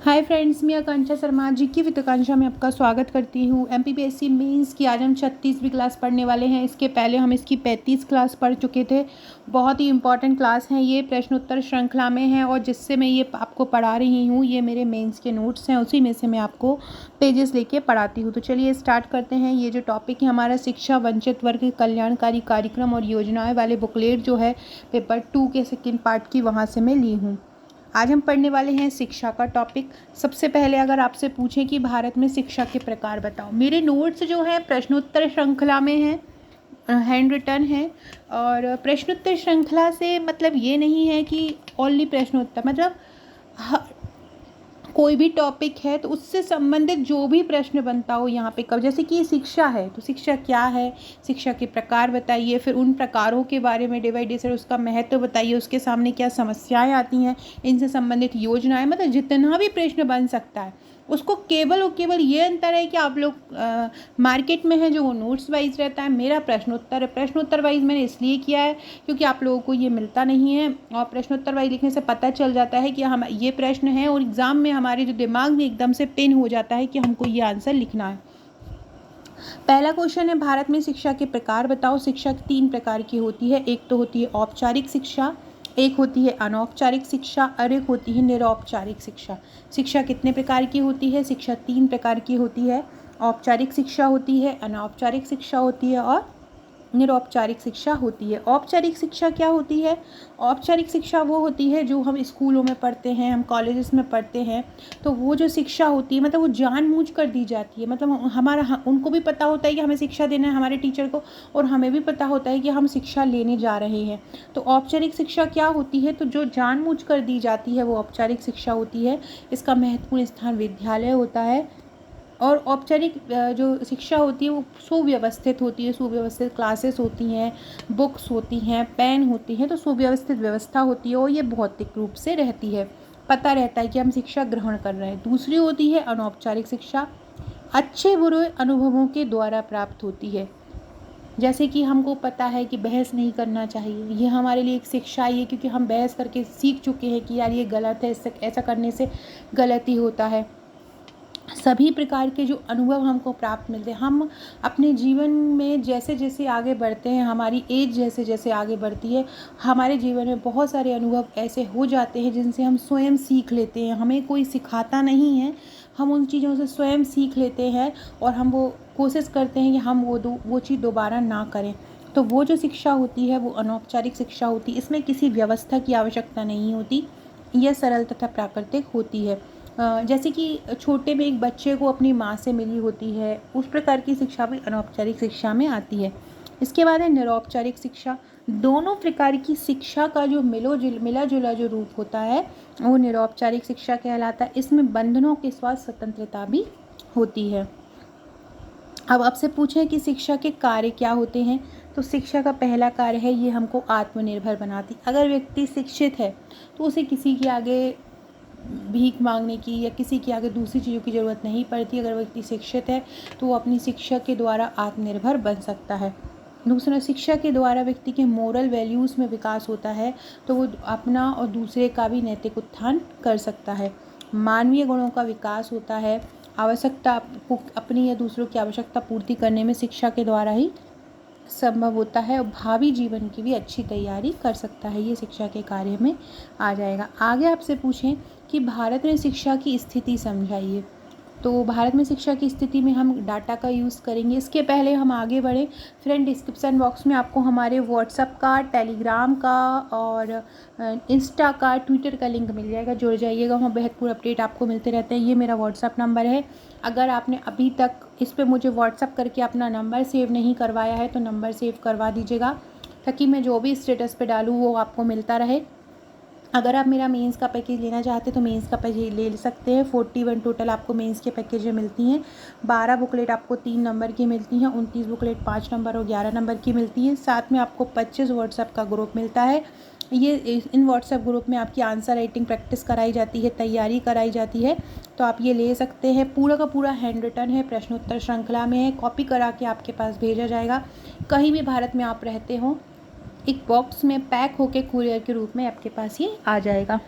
Hi friends, मैं आकांक्षा शर्मा जी की with आकांक्षा में आपका स्वागत करती हूँ। एमपीपीएससी मेंस की आज हम 36वीं क्लास पढ़ने वाले हैं। इसके पहले हम इसकी 35 क्लास पढ़ चुके थे। बहुत ही इंपॉर्टेंट क्लास हैं ये, प्रश्नोत्तर श्रृंखला में है और जिससे मैं ये आपको पढ़ा रही हूँ ये मेरे मेंस के नोट्स हैं, उसी में से मैं आपको पेजेस लेके पढ़ाती हूँ। तो चलिए स्टार्ट करते हैं। ये जो टॉपिक है हमारा शिक्षा वंचित वर्ग कल्याणकारी कार्यक्रम और योजनाएँ वाले बुकलेट जो है पेपर 2 के सेकेंड पार्ट की, वहाँ से मैं ली हूँ। आज हम पढ़ने वाले हैं शिक्षा का टॉपिक। सबसे पहले अगर आपसे पूछें कि भारत में शिक्षा के प्रकार बताओ, मेरे नोट्स जो हैं प्रश्नोत्तर श्रृंखला में हैं, हैंड रिटन है। और प्रश्नोत्तर श्रृंखला से मतलब ये नहीं है कि ओनली प्रश्नोत्तर, मतलब कोई भी टॉपिक है तो उससे संबंधित जो भी प्रश्न बनता हो यहाँ पे कब, जैसे कि शिक्षा है तो शिक्षा क्या है, शिक्षा के प्रकार बताइए, फिर उन प्रकारों के बारे में डिवाइडेशन, उसका महत्व बताइए, उसके सामने क्या समस्याएं आती हैं, इनसे संबंधित योजनाएं, मतलब जितना भी प्रश्न बन सकता है उसको केवल और केवल ये अंतर है कि आप लोग मार्केट में है जो वो नोट्स वाइज रहता है, मेरा प्रश्नोत्तर है। प्रश्नोत्तर वाइज मैंने इसलिए किया है क्योंकि आप लोगों को ये मिलता नहीं है और प्रश्नोत्तर वाइज लिखने से पता चल जाता है कि हम ये प्रश्न है और एग्ज़ाम में हमारे जो दिमाग में एकदम से पिन हो जाता है कि हमको ये आंसर लिखना है। पहला क्वेश्चन है, भारत में शिक्षा के प्रकार बताओ। शिक्षा 3 प्रकार की होती है। एक तो होती है औपचारिक शिक्षा, एक होती है अनौपचारिक शिक्षा और एक होती है निरौपचारिक शिक्षा। शिक्षा कितने प्रकार की होती है? शिक्षा 3 प्रकार की होती है। औपचारिक शिक्षा होती है, अनौपचारिक शिक्षा होती है और निरौपचारिक शिक्षा होती है। औपचारिक शिक्षा क्या होती है? औपचारिक शिक्षा वो होती है जो हम स्कूलों में पढ़ते हैं, हम कॉलेजेस में पढ़ते हैं। तो वो जो शिक्षा होती है मतलब वो जानबूझ कर दी जाती है, मतलब हमारा उनको भी पता होता है कि हमें शिक्षा देना है हमारे टीचर को, और हमें भी पता होता है कि हम शिक्षा लेने जा रहे हैं। तो औपचारिक शिक्षा क्या होती है? तो जो जानबूझ कर दी जाती है वो औपचारिक शिक्षा होती है। इसका महत्वपूर्ण स्थान विद्यालय होता है। और औपचारिक जो शिक्षा होती है वो सुव्यवस्थित होती है, सुव्यवस्थित क्लासेस होती हैं, बुक्स होती हैं, पेन होती हैं, तो सुव्यवस्थित व्यवस्था होती है और ये भौतिक रूप से रहती है, पता रहता है कि हम शिक्षा ग्रहण कर रहे हैं। दूसरी होती है अनौपचारिक शिक्षा, अच्छे बुरे अनुभवों के द्वारा प्राप्त होती है। जैसे कि हमको पता है कि बहस नहीं करना चाहिए, ये हमारे लिए एक शिक्षा ही है क्योंकि हम बहस करके सीख चुके हैं कि यार ये गलत है, इससे ऐसा करने से गलत ही होता है। सभी प्रकार के जो अनुभव हमको प्राप्त मिलते हैं, हम अपने जीवन में जैसे जैसे आगे बढ़ते हैं, हमारी एज जैसे जैसे आगे बढ़ती है, हमारे जीवन में बहुत सारे अनुभव ऐसे हो जाते हैं जिनसे हम स्वयं सीख लेते हैं। हमें कोई सिखाता नहीं है, हम उन चीज़ों से स्वयं सीख लेते हैं और हम वो कोशिश करते हैं कि हम वो चीज़ दोबारा ना करें। तो वो जो शिक्षा होती है वो अनौपचारिक शिक्षा होती है। इसमें किसी व्यवस्था की आवश्यकता नहीं होती, यह सरल तथा प्राकृतिक होती है। जैसे कि छोटे में एक बच्चे को अपनी माँ से मिली होती है, उस प्रकार की शिक्षा भी अनौपचारिक शिक्षा में आती है। इसके बाद है निरौपचारिक शिक्षा। दोनों प्रकार की शिक्षा का जो मिला जुला जो रूप होता है वो निरौपचारिक शिक्षा कहलाता है। इसमें बंधनों के साथ स्वतंत्रता भी होती है। अब आपसे पूछें कि शिक्षा के कार्य क्या होते हैं, तो शिक्षा का पहला कार्य है ये हमको आत्मनिर्भर बनाती। अगर व्यक्ति शिक्षित है तो उसे किसी के आगे भीख मांगने की या किसी के आगे दूसरी चीज़ों की ज़रूरत नहीं पड़ती। अगर व्यक्ति शिक्षित है तो वो अपनी शिक्षा के द्वारा आत्मनिर्भर बन सकता है। दूसरा, शिक्षा के द्वारा व्यक्ति के मोरल वैल्यूज़ में विकास होता है, तो वो अपना और दूसरे का भी नैतिक उत्थान कर सकता है। मानवीय गुणों का विकास होता है। आवश्यकता अपनी या दूसरों की आवश्यकता पूर्ति करने में शिक्षा के द्वारा ही संभव होता है और भावी जीवन की भी अच्छी तैयारी कर सकता है, ये शिक्षा के कार्य में आ जाएगा। आगे आपसे पूछें कि भारत में शिक्षा की स्थिति समझाइए, तो भारत में शिक्षा की स्थिति में हम डाटा का यूज़ करेंगे। इसके पहले हम आगे बढ़ें, फ्रेंड डिस्क्रिप्शन बॉक्स में आपको हमारे व्हाट्सएप का, टेलीग्राम का और इंस्टा का, ट्विटर का लिंक मिल जाएगा, जुड़ जाइएगा, वहाँ बेहतपूर्ण अपडेट आपको मिलते रहते हैं। ये मेरा व्हाट्सएप नंबर है। अगर आपने अभी तक इस पर मुझे व्हाट्सएप करके अपना नंबर सेव नहीं करवाया है तो नंबर सेव करवा दीजिएगा, ताकि मैं जो भी स्टेटस पे डालूँ वो आपको मिलता रहे। अगर आप मेरा मेंस का पैकेज लेना चाहते हैं तो मेंस का पैकेज ले सकते हैं। 41 टोटल आपको मेंस के पैकेज में मिलती हैं। 12 बुकलेट आपको 3 नंबर की मिलती हैं, 29 बुकलेट 5 नंबर और 11 नंबर की मिलती हैं। साथ में आपको 25 व्हाट्सएप का ग्रुप मिलता है। ये इन व्हाट्सएप ग्रुप में आपकी आंसर राइटिंग प्रैक्टिस कराई जाती है, तैयारी कराई जाती है, तो आप ये ले सकते हैं। पूरा का पूरा हैंड रिटन है, प्रश्नोत्तर श्रृंखला में है, कॉपी करा के आपके पास भेजा जाएगा। कहीं भी भारत में आप रहते हो एक बॉक्स में पैक होके कुरियर के रूप में आपके पास ये आ जाएगा।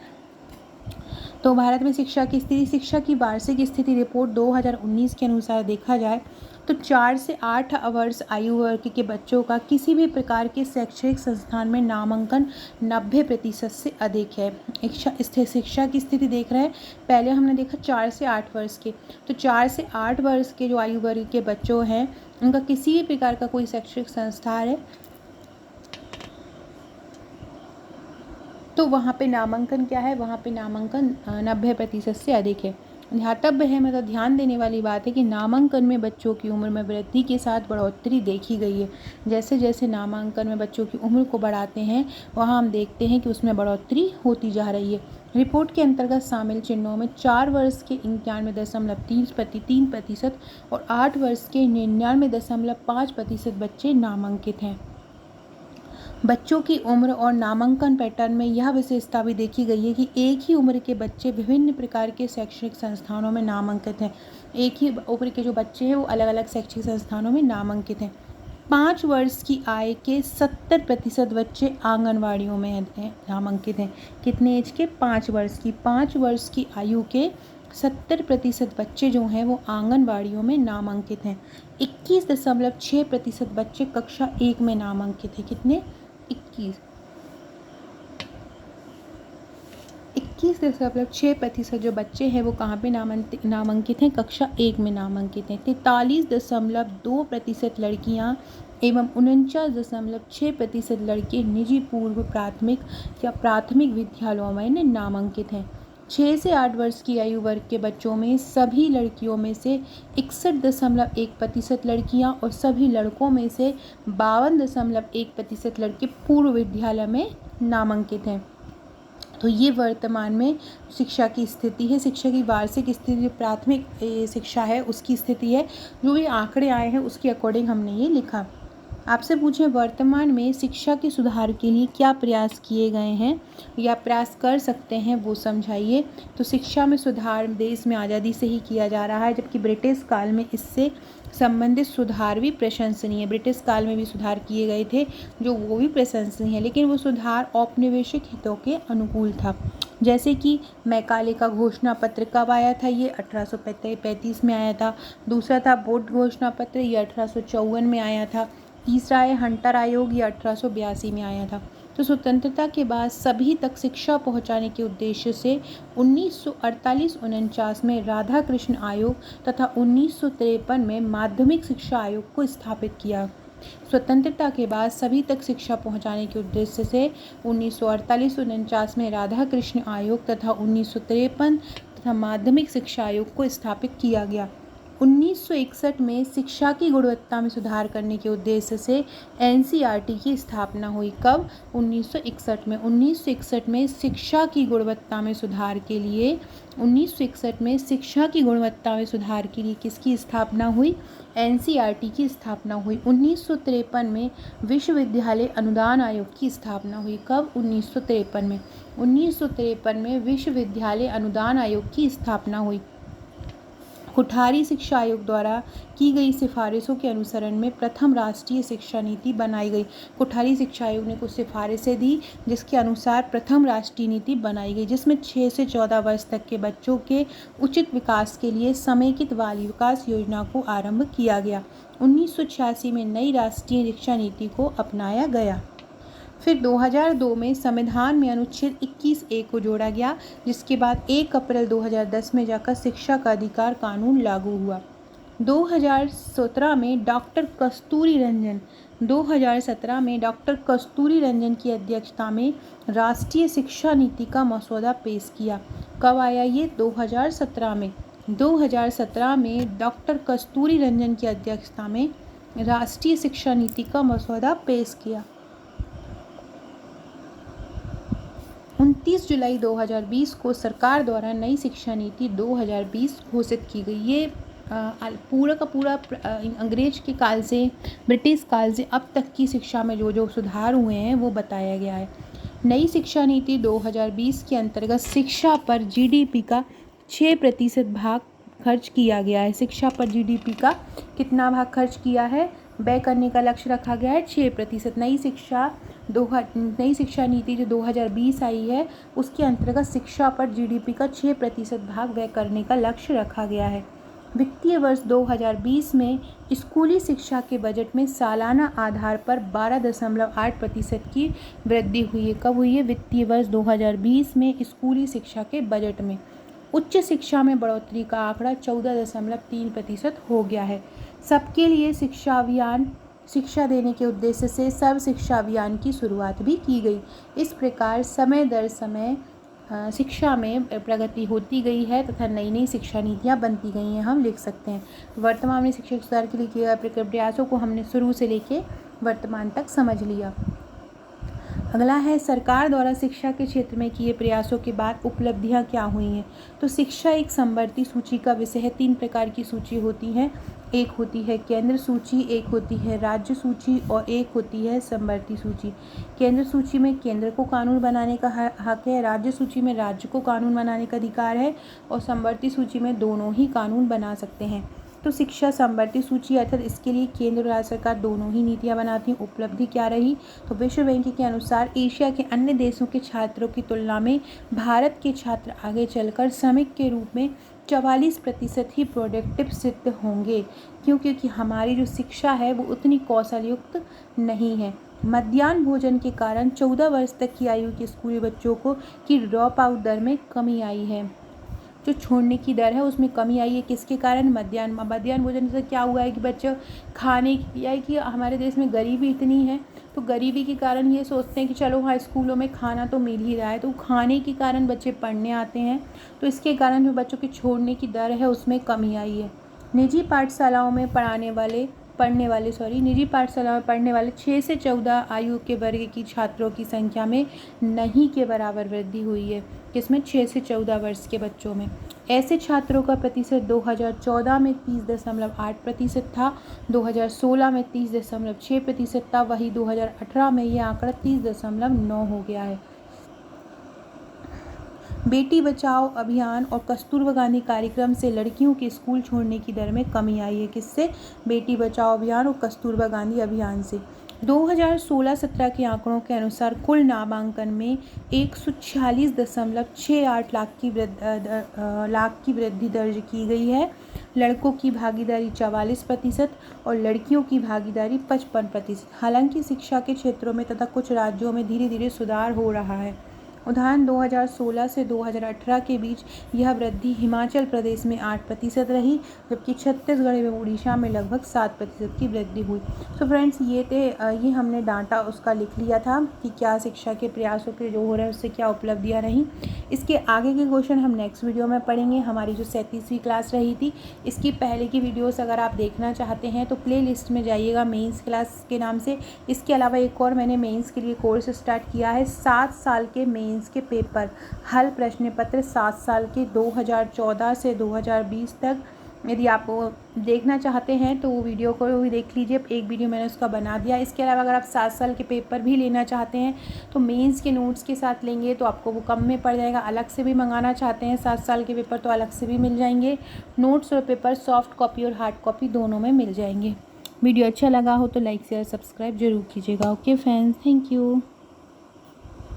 तो तो भारत में शिक्षा की स्थिति, शिक्षा की वार्षिक स्थिति रिपोर्ट 2019 के अनुसार देखा जाए तो 4 से 8 वर्ष आयु वर्ग के बच्चों का किसी भी प्रकार के शैक्षणिक संस्थान में नामांकन 90% से अधिक है। शिक्षा की स्थिति देख रहे हैं, पहले हमने देखा 4 से 8 वर्ष के, तो 4 से 8 वर्ष के जो आयु वर्ग के बच्चों हैं उनका किसी भी प्रकार का कोई शैक्षणिक संस्थान है तो वहाँ पे नामांकन क्या है, वहाँ पे नामांकन 90% से अधिक है। ध्यातव्य है, मतलब ध्यान देने वाली बात है कि नामांकन में बच्चों की उम्र में वृद्धि के साथ बढ़ोतरी देखी गई है। जैसे जैसे नामांकन में बच्चों की उम्र को बढ़ाते हैं वहाँ हम देखते हैं कि उसमें बढ़ोतरी होती जा रही है। रिपोर्ट के अंतर्गत शामिल चिन्हों में 4 वर्ष के 91.3% और 8 वर्ष के 99.5% बच्चे नामांकित हैं। बच्चों की उम्र और नामांकन पैटर्न में यह विशेषता भी देखी गई है कि एक ही उम्र के बच्चे विभिन्न प्रकार के शैक्षणिक संस्थानों में नामांकित हैं। एक ही उम्र के जो बच्चे हैं वो अलग अलग शैक्षणिक संस्थानों में नामांकित हैं। 5 वर्ष की आयु के 70% बच्चे आंगनवाड़ियों में नामांकित हैं। कितने एज के? 5 वर्ष की। 5 वर्ष की आयु के 70% बच्चे जो हैं वो आंगनवाड़ियों में नामांकित हैं। 21.6% बच्चे कक्षा 1 में नामांकित हैं। कितने? 21.6% जो बच्चे हैं वो कहाँ पे नामांकित हैं? कक्षा 1 में नामांकित हैं। 43.2% लड़कियाँ एवं 49.6% लड़के निजी पूर्व प्राथमिक या प्राथमिक विद्यालयों में नामांकित हैं। 6 से 8 वर्ष की आयु वर्ग के बच्चों में सभी लड़कियों में से 61.1% लड़कियां और सभी लड़कों में से 52.1% लड़के पूर्व विद्यालय में नामांकित हैं। तो ये वर्तमान में शिक्षा की स्थिति है। शिक्षा की वार्षिक स्थिति जो प्राथमिक शिक्षा है उसकी स्थिति है। जो भी आंकड़े आए हैं उसके अकॉर्डिंग हमने ये लिखा। आपसे पूछें वर्तमान में शिक्षा के सुधार के लिए क्या प्रयास किए गए हैं या प्रयास कर सकते हैं वो समझाइए। तो शिक्षा में सुधार देश में आज़ादी से ही किया जा रहा है, जबकि ब्रिटिश काल में इससे संबंधित सुधार भी प्रशंसनीय है। ब्रिटिश काल में भी सुधार किए गए थे जो वो भी प्रशंसनीय है, लेकिन वो सुधार औपनिवेशिक हितों के अनुकूल था। जैसे कि मैकाले का घोषणा पत्र कब आया था? ये 1835 में आया था। दूसरा था बोर्ड घोषणा पत्र, ये 1854 में आया था। तीसरा है हंटर आयोग, ये 1882 में आया था। तो स्वतंत्रता के बाद सभी तक शिक्षा पहुंचाने के उद्देश्य से 1948-49 में राधा कृष्ण आयोग तथा 1953 में माध्यमिक शिक्षा आयोग को स्थापित किया। स्वतंत्रता के बाद सभी तक शिक्षा पहुंचाने के उद्देश्य से 1948-49 में राधा कृष्ण आयोग तथा 1953 तथा माध्यमिक शिक्षा आयोग को स्थापित किया गया। 1961 में शिक्षा की गुणवत्ता में सुधार करने के उद्देश्य से एनसीईआरटी की स्थापना हुई। कब? 1961 में। 1961 में शिक्षा की गुणवत्ता में सुधार के लिए 1961 में शिक्षा की गुणवत्ता में सुधार के लिए किसकी स्थापना हुई? एनसीईआरटी की स्थापना हुई। 1953 में विश्वविद्यालय अनुदान आयोग की स्थापना हुई। कब? 1953 में। 1953 में विश्वविद्यालय अनुदान आयोग की स्थापना हुई। कोठारी शिक्षा आयोग द्वारा की गई सिफारिशों के अनुसरण में प्रथम राष्ट्रीय शिक्षा नीति बनाई गई। कोठारी शिक्षा आयोग ने कुछ सिफारिशें दी जिसके अनुसार प्रथम राष्ट्रीय नीति बनाई गई, जिसमें 6 से 14 वर्ष तक के बच्चों के उचित विकास के लिए समेकित बाल विकास योजना को आरंभ किया गया। 1986 में नई राष्ट्रीय शिक्षा नीति को अपनाया गया। फिर 2002 में संविधान में अनुच्छेद 21A को जोड़ा गया, जिसके बाद 1 अप्रैल 2010 में जाकर शिक्षा का अधिकार कानून लागू हुआ। 2017 में डॉक्टर कस्तूरी रंजन की अध्यक्षता में राष्ट्रीय शिक्षा नीति का मसौदा पेश किया। कब आया ये? 2017 में। 2017 में डॉक्टर कस्तूरी रंजन की अध्यक्षता में राष्ट्रीय शिक्षा नीति का मसौदा पेश किया। 29 जुलाई 2020 को सरकार द्वारा नई शिक्षा नीति 2020 घोषित की गई। ये पूरा का पूरा अंग्रेज के काल से, ब्रिटिश काल से अब तक की शिक्षा में जो जो सुधार हुए हैं वो बताया गया है। नई शिक्षा नीति 2020 के अंतर्गत शिक्षा पर जीडीपी का 6% भाग खर्च किया गया है। शिक्षा पर जीडीपी का कितना भाग खर्च किया है? व्यय करने का लक्ष्य रखा गया है 6%। नई शिक्षा नई शिक्षा नीति जो 2020 आई है उसके अंतर्गत शिक्षा पर जीडीपी का 6% भाग व्यय करने का लक्ष्य रखा गया है। वित्तीय वर्ष 2020 में स्कूली शिक्षा के बजट में सालाना आधार पर 12.8% की वृद्धि हुई है। कब हुई है? वित्तीय वर्ष 2020 में स्कूली शिक्षा के बजट में। उच्च शिक्षा में बढ़ोतरी का आंकड़ा 14.3% हो गया है। सबके लिए शिक्षा अभियान शिक्षा देने के उद्देश्य से सर्व शिक्षा अभियान की शुरुआत भी की गई। इस प्रकार समय दर समय शिक्षा में प्रगति होती गई है तथा नई नई शिक्षा नीतियाँ बनती गई हैं, हम लिख सकते हैं। वर्तमान में शिक्षा सुधार के लिए किए गए प्रयासों को हमने शुरू से लेके वर्तमान तक समझ लिया। अगला है सरकार द्वारा शिक्षा के क्षेत्र में किए प्रयासों के बाद उपलब्धियां क्या हुई हैं। तो शिक्षा एक समवर्ती सूची का विषय है। 3 प्रकार की सूची होती है। एक होती है केंद्र सूची, एक होती है राज्य सूची और एक होती है समवर्ती सूची। केंद्र सूची में केंद्र को कानून बनाने का हक है, राज्य सूची में राज्य को कानून बनाने का अधिकार है और समवर्ती सूची में दोनों ही कानून बना सकते हैं। तो शिक्षा समवर्ती सूची अर्थात इसके लिए केंद्र और राज्य सरकार दोनों ही नीतियां बनाती हैं। उपलब्धि क्या रही? तो विश्व बैंक के अनुसार एशिया के अन्य देशों के छात्रों की तुलना में भारत के छात्र आगे चलकर श्रमिक के रूप में 44% ही प्रोडक्टिव सिद्ध होंगे, क्योंकि हमारी जो शिक्षा है वो उतनी कौशल युक्त नहीं है। मध्याह्न भोजन के कारण 14 वर्ष तक की आयु के स्कूली बच्चों की ड्रॉप आउट दर में कमी आई है। जो छोड़ने की दर है उसमें कमी आई है। किसके कारण? मध्याह्न भोजन से क्या हुआ है कि बच्चे खाने या कि हमारे देश में गरीबी इतनी है तो गरीबी के कारण ये सोचते हैं कि चलो हाँ स्कूलों में खाना तो मिल ही रहा है, तो खाने के कारण बच्चे पढ़ने आते हैं, तो इसके कारण जो बच्चों की छोड़ने की दर है उसमें कमी आई है। निजी पाठशालाओं में निजी पाठशाला में पढ़ने वाले 6 से 14 आयु के वर्ग की छात्रों की संख्या में नहीं के बराबर वृद्धि हुई है। किसमें? 6 से 14 वर्ष के बच्चों में। ऐसे छात्रों का प्रतिशत 2014 में 30.8% था, 2016 में 30.6% था, वही 2018 में यह आंकड़ा 30.9 हो गया है। बेटी बचाओ अभियान और कस्तूरबा गांधी कार्यक्रम से लड़कियों के स्कूल छोड़ने की दर में कमी आई है। किससे? बेटी बचाओ अभियान और कस्तूरबा गांधी अभियान से। 2016-17 के आंकड़ों के अनुसार कुल नामांकन में 146.68 लाख की वृद्धि दर्ज की गई है। लड़कों की भागीदारी 44% और लड़कियों की भागीदारी 55%। हालांकि शिक्षा के क्षेत्रों में तथा कुछ राज्यों में धीरे धीरे सुधार हो रहा है। उदाहरण 2016 से 2018 के बीच यह वृद्धि हिमाचल प्रदेश में 8% रही, जबकि छत्तीसगढ़ एवं उड़ीसा में लगभग 7% की वृद्धि हुई। तो फ्रेंड्स ये हमने डाटा उसका लिख लिया था कि क्या शिक्षा के प्रयासों के जो हो रहे हैं उससे क्या उपलब्धियां रहीं। इसके आगे के क्वेश्चन हम नेक्स्ट वीडियो में पढ़ेंगे। हमारी जो 37वीं क्लास रही थी इसकी पहले की वीडियोस अगर आप देखना चाहते हैं तो प्ले लिस्ट में जाइएगा मेंस क्लास के नाम से। इसके अलावा एक और मैंने मेंस के लिए कोर्स स्टार्ट किया है। 7 साल के मेंस के पेपर हल प्रश्न पत्र 7 साल के 2014 से 2020 तक। यदि आप देखना चाहते हैं तो वो वीडियो को भी देख लीजिए, एक वीडियो मैंने उसका बना दिया। इसके अलावा अगर आप 7 साल के पेपर भी लेना चाहते हैं तो मेंस के नोट्स के साथ लेंगे तो आपको वो कम में पड़ जाएगा। अलग से भी मंगाना चाहते हैं 7 साल के पेपर तो अलग से भी मिल जाएंगे। नोट्स और पेपर सॉफ्ट कॉपी और हार्ड कॉपी दोनों में मिल जाएंगे। वीडियो अच्छा लगा हो तो लाइक शेयर सब्सक्राइब जरूर कीजिएगा। Okay friends, thank you.